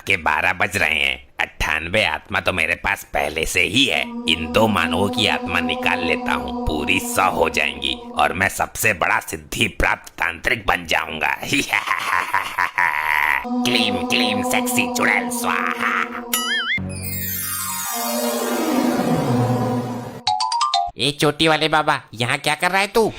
के 12 बज रहे हैं। 98 आत्मा तो मेरे पास पहले से ही है। इन 2 मानवों की आत्मा निकाल लेता हूँ, पूरी 100 हो जाएंगी और मैं सबसे बड़ा सिद्धि प्राप्त तांत्रिक बन जाऊंगा। क्लीम क्लीम सेक्सी चुड़ैल स्वाहा। ए चोटी वाले बाबा, यहाँ क्या कर रहा है तू?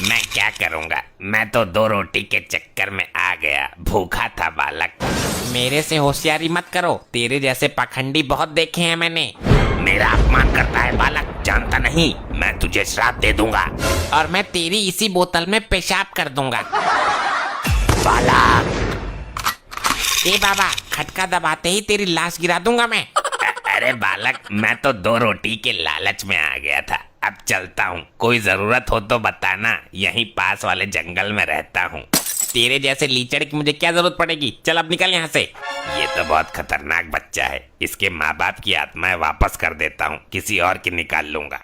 मैं क्या करूंगा, मैं तो 2 रोटी के चक्कर में आ गया, भूखा था बालक। मेरे से होशियारी मत करो, तेरे जैसे पाखंडी बहुत देखे हैं मैंने। मेरा अपमान करता है बालक, जानता नहीं मैं तुझे श्राप दे दूंगा और मैं तेरी इसी बोतल में पेशाब कर दूंगा। बालक। ए बाबा, खटका दबाते ही तेरी लाश गिरा दूंगा मैं। अरे बालक, मैं तो 2 रोटी के लालच में आ गया था, अब चलता हूँ। कोई जरूरत हो तो बताना, यहीं पास वाले जंगल में रहता हूँ। तेरे जैसे लीचड़ की मुझे क्या जरूरत पड़ेगी, चल अब निकल यहाँ से। ये तो बहुत खतरनाक बच्चा है, इसके माँ बाप की आत्माएं वापस कर देता हूँ, किसी और की निकाल लूंगा।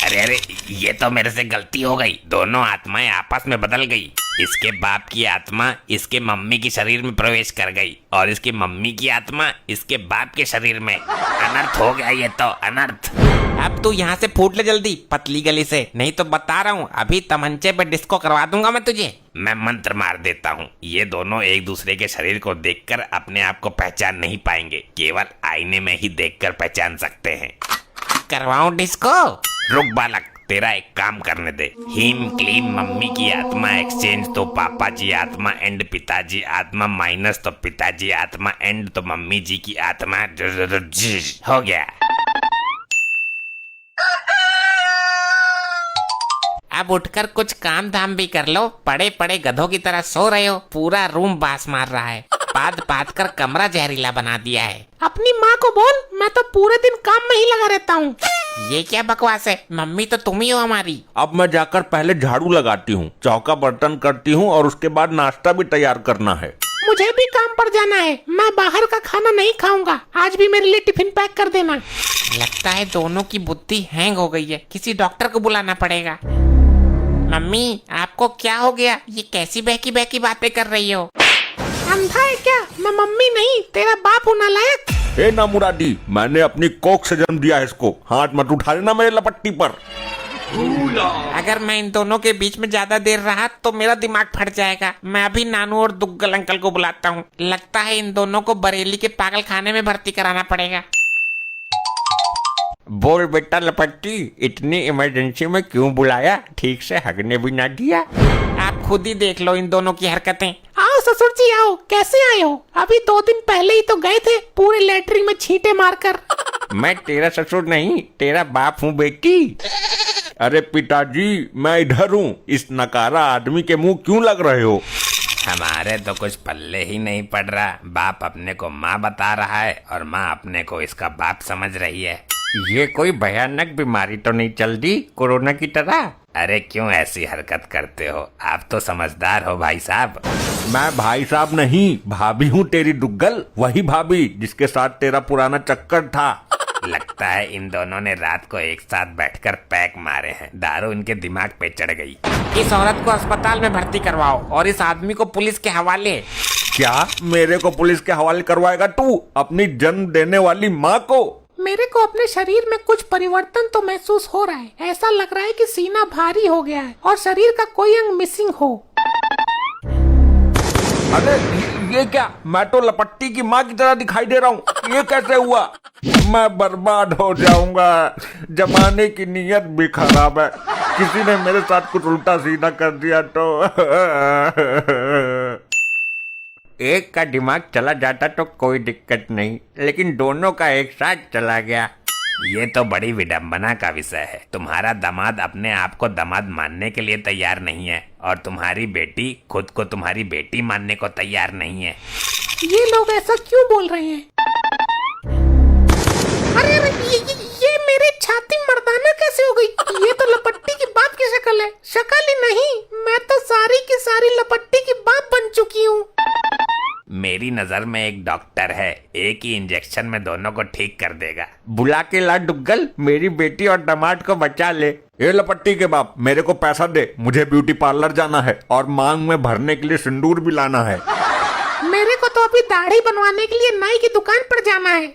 अरे अरे, ये तो मेरे से गलती हो गई, दोनों आत्माएं आपस में बदल गई। इसके बाप की आत्मा इसके मम्मी के शरीर में प्रवेश कर गई और इसकी मम्मी की आत्मा इसके बाप के शरीर में। अनर्थ हो गया ये तो, अनर्थ। अब तू यहाँ से फूट ले जल्दी पतली गली से, नहीं तो बता रहा हूँ अभी तमंचे पे डिस्को करवा दूंगा मैं तुझे। मैं मंत्र मार देता हूँ, ये दोनों एक दूसरे के शरीर को देखकर अपने आप को पहचान नहीं पाएंगे, केवल आईने में ही देखकर पहचान सकते हैं। करवाऊं डिस्को? रुक बालक, तेरा एक काम करने दे। हीम क्लीम मम्मी की आत्मा एक्सचेंज तो पापा जी आत्मा एंड पिताजी आत्मा माइनस तो पिताजी आत्मा एंड तो मम्मी जी की आत्मा। हो गया। अब उठकर कुछ काम धाम भी कर लो, पड़े पड़े गधों की तरह सो रहे हो, पूरा रूम बास मार रहा है, पाद पाद कर कमरा जहरीला बना दिया है। अपनी माँ को बोल, मैं तो पूरे दिन काम में ही लगा रहता हूँ। ये क्या बकवास है, मम्मी तो तुम ही हो हमारी। अब मैं जाकर पहले झाड़ू लगाती हूँ, चौका बर्तन करती हूँ और उसके बाद नाश्ता भी तैयार करना है। मुझे भी काम पर जाना है, मैं बाहर का खाना नहीं खाऊंगा, आज भी मेरे लिए टिफिन पैक कर देना। लगता है दोनों की बुद्धि हैंग हो गई है, किसी डॉक्टर को बुलाना पड़ेगा। मम्मी, आपको क्या हो गया, ये कैसी बहकी बहकी बातें कर रही हो? अंधा है क्या? मैं मम्मी नहीं, तेरा बाप हूँ नालायक। ए ना मुरादी, मैंने अपनी कोख से जन्म दिया है इसको, हाथ मत उठा लेना मेरे लपट्टी पर। अगर मैं इन दोनों के बीच में ज्यादा देर रहा तो मेरा दिमाग फट जाएगा। मैं अभी नानू और दुग्गल अंकल को बुलाता हूँ, लगता है इन दोनों को बरेली के पागल खाने में भर्ती कराना पड़ेगा। बोल बेटा लपट्टी, इतनी इमरजेंसी में क्यों बुलाया, ठीक से हगने भी ना दिया। आप खुद ही देख लो इन दोनों की हरकतें। आओ ससुर जी आओ, कैसे आए हो? अभी 2 दिन पहले ही तो गए थे पूरे लैट्रिन में छींटे मारकर। मैं तेरा ससुर नहीं, तेरा बाप हूँ बेटी। अरे पिताजी, मैं इधर हूँ, इस नकारा आदमी के मुंह क्यों लग रहे हो? हमारे तो कुछ पल्ले ही नहीं पड़ रहा, बाप अपने को माँ बता रहा है और माँ अपने को इसका बाप समझ रही है। ये कोई भयानक बीमारी तो नहीं चल दी कोरोना की तरह? अरे क्यों ऐसी हरकत करते हो, आप तो समझदार हो भाई साहब। मैं भाई साहब नहीं, भाभी हूँ तेरी दुग्गल, वही भाभी जिसके साथ तेरा पुराना चक्कर था। लगता है इन दोनों ने रात को एक साथ बैठकर पैक मारे हैं, दारू इनके दिमाग पे चढ़ गई। इस औरत को अस्पताल में भर्ती करवाओ और इस आदमी को पुलिस के हवाले। क्या मेरे को पुलिस के हवाले करवाएगा तू, अपनी जन्म देने वाली माँ को? मेरे को अपने शरीर में कुछ परिवर्तन तो महसूस हो रहा है, ऐसा लग रहा है कि सीना भारी हो गया है और शरीर का कोई अंग मिसिंग हो। अरे ये क्या, मैं तो लपट्टी की माँ की तरह दिखाई दे रहा हूँ, ये कैसे हुआ? मैं बर्बाद हो जाऊंगा, जमाने की नीयत भी खराब है, किसी ने मेरे साथ कुछ उल्टा सीधा कर दिया तो। एक का दिमाग चला जाता तो कोई दिक्कत नहीं, लेकिन दोनों का एक साथ चला गया। ये तो बड़ी विडंबना का विषय है, तुम्हारा दामाद अपने आप को दामाद मानने के लिए तैयार नहीं है और तुम्हारी बेटी खुद को तुम्हारी बेटी मानने को तैयार नहीं है। ये लोग ऐसा क्यों बोल रहे हैं? अरे ये मेरी छाती मर्दाना कैसे हो गई? ये तो लपट्टी की बाप की शक्ल है। शक्ल ही नहीं, मैं तो सारी की सारी लपट्टी की बाप बन चुकी हूँ। मेरी नजर में एक डॉक्टर है, एक ही इंजेक्शन में दोनों को ठीक कर देगा। बुला के ला डुग्गल, मेरी बेटी और दामाद को बचा ले। ये लपट्टी के बाप, मेरे को पैसा दे, मुझे ब्यूटी पार्लर जाना है और मांग में भरने के लिए सिंदूर भी लाना है। मेरे को तो अभी दाढ़ी बनवाने के लिए नाई की दुकान पर जाना है।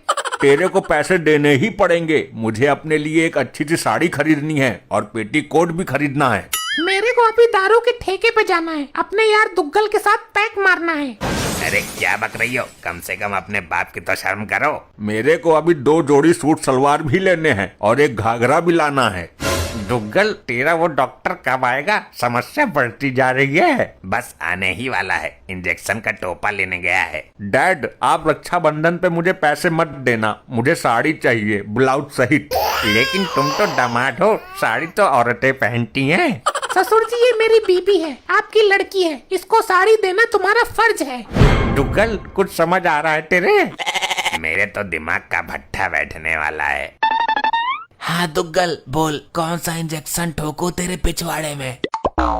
तेरे को पैसे देने ही पड़ेंगे। मुझे अपने लिए एक अच्छी सी साड़ी खरीदनी है और पेटीकोट भी खरीदना है। मेरे को अभी दारू के ठेके पे जाना है, अपने यार दुग्गल के साथ पैक मारना है। अरे क्या बक रही हो, कम से कम अपने बाप की तो शर्म करो। मेरे को अभी 2 जोड़ी सूट सलवार भी लेने हैं और एक घाघरा भी लाना है। दुग्गल, तेरा वो डॉक्टर कब आएगा? समस्या बढ़ती जा रही है। बस आने ही वाला है, इंजेक्शन का टोपा लेने गया है। डैड, आप रक्षाबंधन पे मुझे पैसे मत देना, मुझे साड़ी चाहिए, ब्लाउज सहित। लेकिन तुम तो दामाद हो, साड़ी तो औरतें पहनती हैं। ससुर जी, ये मेरी बीबी है, आपकी लड़की है, इसको साड़ी देना तुम्हारा फर्ज है। दुग्गल, कुछ समझ आ रहा है तेरे? मेरे तो दिमाग का भट्ठा बैठने वाला है। हाँ दुग्गल, बोल कौन सा इंजेक्शन ठोकू तेरे पिछवाड़े में?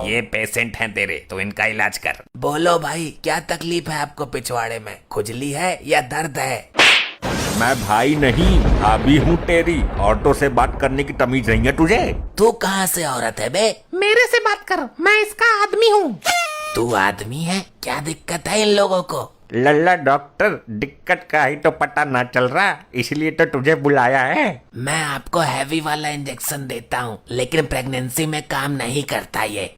ये पेशेंट हैं तेरे, तो इनका इलाज कर। बोलो भाई, क्या तकलीफ है आपको पिछवाड़े में? खुजली है या दर्द है? मैं भाई नहीं, भाभी हूँ तेरी। ऑटो से बात करने की तमीज नहीं है तुझे? तू कहाँ से औरत है बे? मेरे से बात कर, मैं इसका आदमी हूँ। तू आदमी है? क्या दिक्कत है इन लोगों को? लल्ला डॉक्टर, दिक्कत का ही तो पता ना चल रहा, इसलिए तो तुझे बुलाया है। मैं आपको हैवी वाला इंजेक्शन देता हूँ, लेकिन प्रेगनेंसी में काम नहीं करता ये।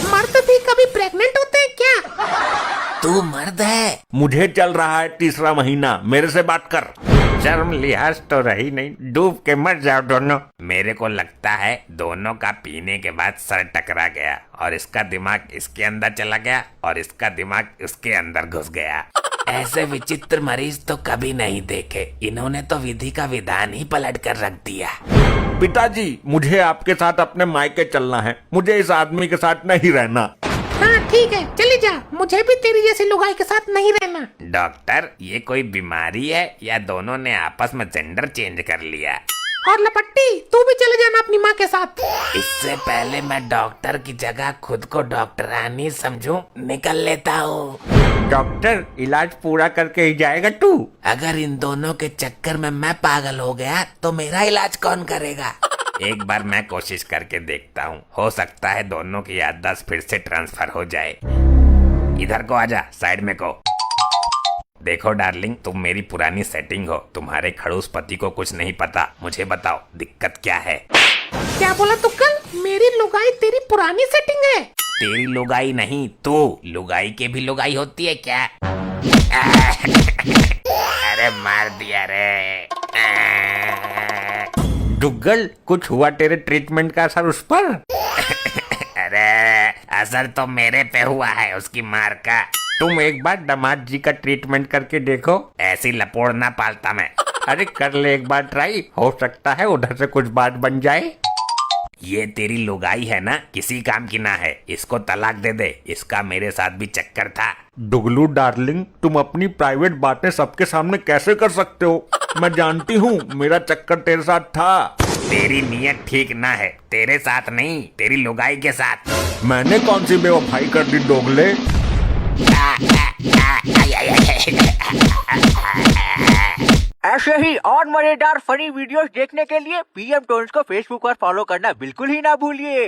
मर्द भी कभी प्रेग्नेंट होते हैं क्या? तू मर्द है? मुझे चल रहा है 3रा महीना, मेरे से बात कर। शर्म लिहाज तो रही नहीं, डूब के मर जाओ दोनों। मेरे को लगता है दोनों का पीने के बाद सर टकरा गया और इसका दिमाग इसके अंदर चला गया और इसका दिमाग उसके अंदर घुस गया। ऐसे विचित्र मरीज तो कभी नहीं देखे, इन्होंने तो विधि का विधान ही पलट कर रख दिया। पिताजी, मुझे आपके साथ अपने मायके चलना है, मुझे इस आदमी के साथ नहीं रहना। हाँ ठीक है, चली जा, मुझे भी तेरी जैसी लुगाई के साथ नहीं रहना। डॉक्टर, ये कोई बीमारी है या दोनों ने आपस में जेंडर चेंज कर लिया? और लपट्टी, तू भी चले जाना अपनी माँ के साथ। इससे पहले मैं डॉक्टर की जगह खुद को डॉक्टरानी समझूं, निकल लेता हूँ। डॉक्टर, इलाज पूरा करके ही जाएगा तू? अगर इन दोनों के चक्कर में मैं पागल हो गया तो मेरा इलाज कौन करेगा? एक बार मैं कोशिश करके देखता हूँ, हो सकता है दोनों की याददाश्त फिर से ट्रांसफर हो जाए। इधर को आजा, साइड में को। देखो डार्लिंग, तुम मेरी पुरानी सेटिंग हो, तुम्हारे खड़ूस पति को कुछ नहीं पता। मुझे बताओ दिक्कत क्या है? क्या बोला दुग्गल? मेरी लुगाई तेरी पुरानी सेटिंग है? तेरी लुगाई नहीं, तू लुगाई के भी लुगाई होती है क्या? अरे मार दिया रे। दुग्गल, कुछ हुआ तेरे ट्रीटमेंट का असर उस पर? अरे असर तो मेरे पे हुआ है उसकी मार का। तुम एक बार दामाद जी का ट्रीटमेंट करके देखो। ऐसी लपोड़ ना पालता मैं। अरे कर ले एक बार ट्राई, हो सकता है उधर से कुछ बात बन जाए। ये तेरी लुगाई है ना, किसी काम की ना है, इसको तलाक दे दे। इसका मेरे साथ भी चक्कर था। दुगलू डार्लिंग, तुम अपनी प्राइवेट बातें सबके सामने कैसे कर सकते हो? मैं जानती हूँ मेरा चक्कर तेरे साथ था। तेरी नीयत ठीक ना है, तेरे साथ नहीं, तेरी लुगाई के साथ। मैंने कौन सी बेवफाई कर दी दोगले? ऐसे ही और मजेदार फनी वीडियोस देखने के लिए पीएम टोन्स को फेसबुक पर फॉलो करना बिल्कुल ही ना भूलिए।